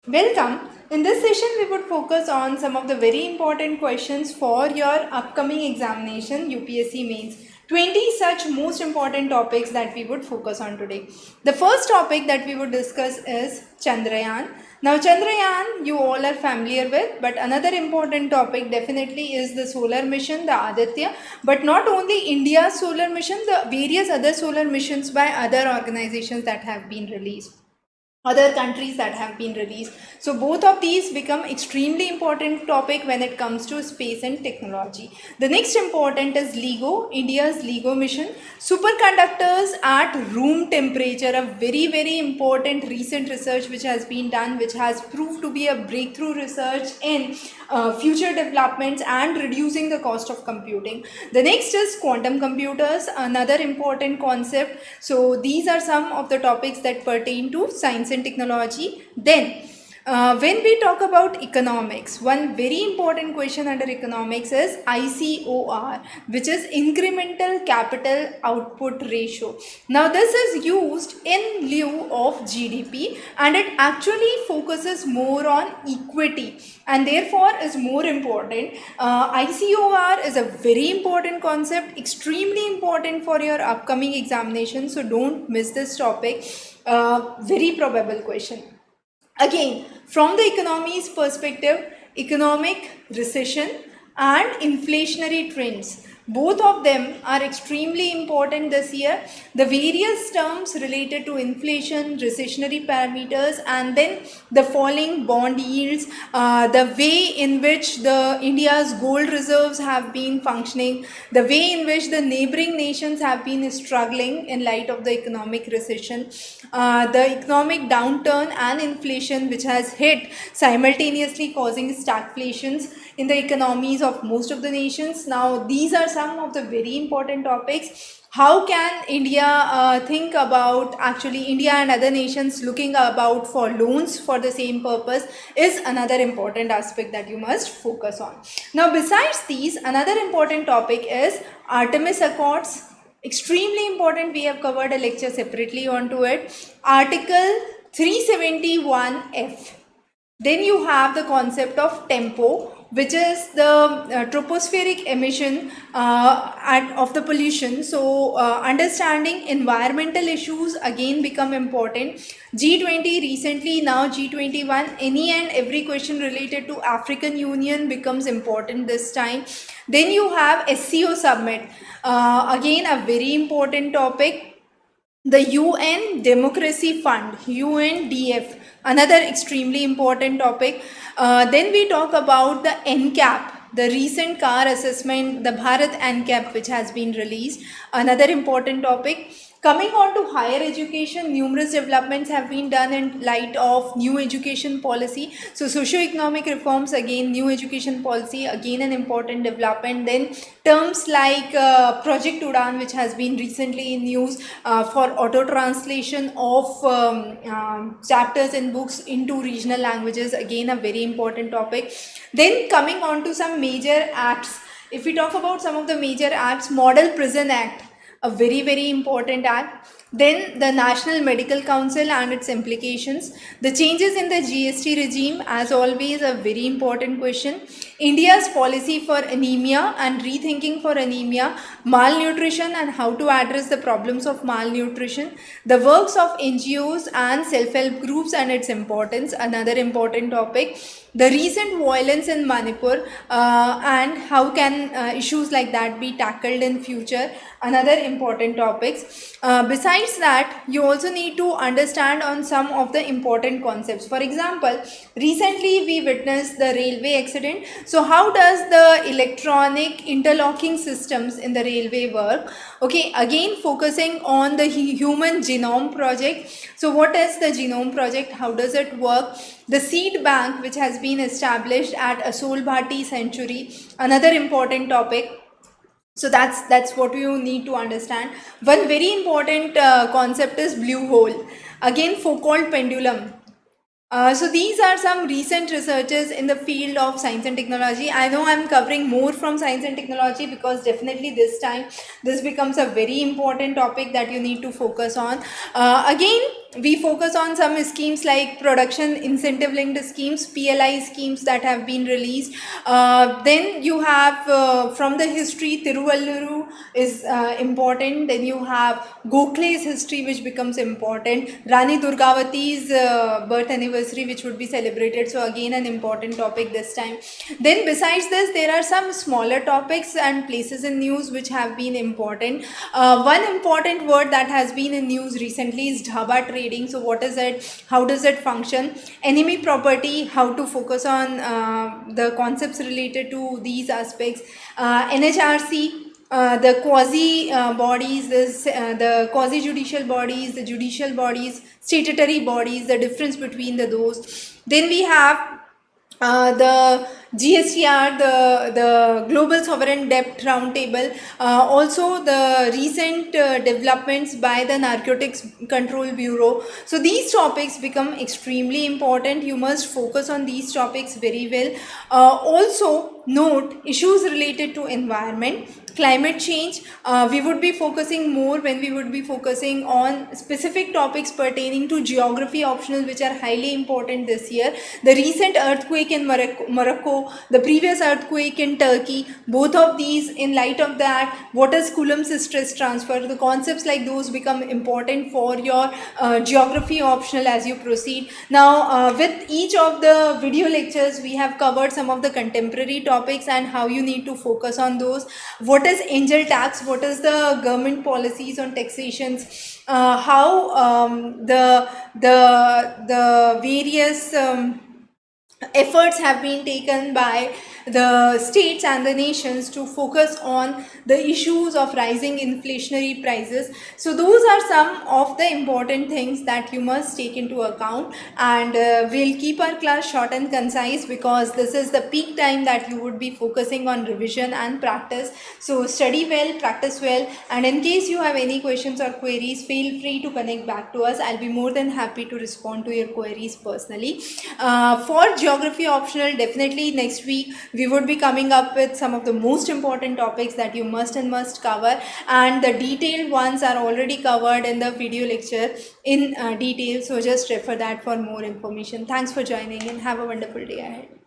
Welcome. In this session, we would focus on some of the very important questions for your upcoming examination, UPSC Mains. 20 such most important topics that we would focus on today. The first topic that we would discuss is Chandrayaan. Now, Chandrayaan, you all are familiar with, but another important topic definitely is the solar mission, the Aditya. But not only India's solar mission, the various other solar missions by other organizations that have been released, other countries that have been released. So both of these become extremely important topic when it comes to space and technology. The next important is LIGO, India's LIGO mission. Superconductors at room temperature, a very important recent research which has been done, which has proved to be a breakthrough research in future developments and reducing the cost of computing. The next is quantum computers, another important concept. So these are some of the topics that pertain to science and technology. Then when we talk about economics, one very important question under economics is ICOR, which is Incremental Capital Output Ratio. Now this is used in lieu of GDP and it actually focuses more on equity and therefore is more important. ICOR is a very important concept, extremely important for your upcoming examination, so don't miss this topic. Very probable question. Again, from the economy's perspective, economic recession and inflationary trends, both of them are extremely important this year. The various terms related to inflation, recessionary parameters, and then the falling bond yields, the way in which the India's gold reserves have been functioning, the way in which the neighboring nations have been struggling in light of the economic recession, the economic downturn and inflation which has hit simultaneously, causing stagflations in the economies of most of the nations. Now these are some of the very important topics. How can India think about, actually India and other nations looking about for loans for the same purpose is another important aspect that you must focus on. Now besides these, another important topic is Artemis Accords. Extremely important, we have covered a lecture separately onto it. Article 371F. Then you have the concept of tempo, which is the tropospheric emission of the pollution. So understanding environmental issues again become important. G20 recently, now G21, any and every question related to African Union becomes important this time. Then you have SCO summit, again a very important topic. The UN Democracy Fund, UNDF, another extremely important topic. Then we talk about the NCAP, the recent car assessment, the Bharat NCAP which has been released, another important topic. Coming on to higher education, numerous developments have been done in light of new education policy. So socio-economic reforms, again new education policy, again an important development. Then terms like Project Udan, which has been recently in news for auto translation of chapters in books into regional languages, again a very important topic. Then coming on to some major acts. If we talk about some of the major acts, Model Prison Act, a very important act. Then the National Medical Council and its implications. The changes in the GST regime, as always a very important question. India's policy for anemia and rethinking for anemia, malnutrition and how to address the problems of malnutrition. The works of NGOs and self-help groups and its importance, another important topic. The recent violence in Manipur and how can issues like that be tackled in future, another important topics. Besides that, you also need to understand on some of the important concepts. For example, recently we witnessed the railway accident. So how does the electronic interlocking systems in the railway work? Okay, again focusing on the human genome project. So what is the genome project? How does it work? The seed bank which has been established at Asol Bhati Sanctuary, another important topic. So that's what you need to understand. One very important concept is blue hole. Again, Foucault pendulum. So these are some recent researches in the field of science and technology. I know I'm covering more from science and technology because definitely this time this becomes a very important topic that you need to focus on. Again, we focus on some schemes like production incentive linked schemes, PLI schemes that have been released. Then you have from the history, Tiruvalluru is important. Then you have Gokhale's history, which becomes important. Rani Durgavati's birth anniversary, which would be celebrated. So again, an important topic this time. Then besides this, there are some smaller topics and places in news which have been important. One important word that has been in news recently is dhaba trading. So what is it? How does it function? Enemy property, how to focus on the concepts related to these aspects. NHRC, the quasi bodies, the quasi judicial bodies, the judicial bodies, statutory bodies, the difference between those. Then we have the GSTR, the Global Sovereign Debt Roundtable, also the recent developments by the Narcotics Control Bureau. So these topics become extremely important. You must focus on these topics very well. Also note issues related to environment, climate change. We would be focusing more when we would be focusing on specific topics pertaining to geography optional, which are highly important this year. The recent earthquake in Morocco, the previous earthquake in Turkey, both of these, in light of that, what is Coulomb's stress transfer, the concepts like those become important for your geography optional as you proceed. Now with each of the video lectures, we have covered some of the contemporary topics and how you need to focus on those. What is angel tax? What is the government policies on taxations? How the various efforts have been taken by the states and the nations to focus on the issues of rising inflationary prices. So those are some of the important things that you must take into account, and we'll keep our class short and concise because this is the peak time that you would be focusing on revision and practice. So study well, practice well, and in case you have any questions or queries, feel free to connect back to us. I'll be more than happy to respond to your queries personally. For geography optional, definitely next week we would be coming up with some of the most important topics that you must cover, and the detailed ones are already covered in the video lecture in detail, so just refer that for more information. Thanks for joining and have a wonderful day ahead.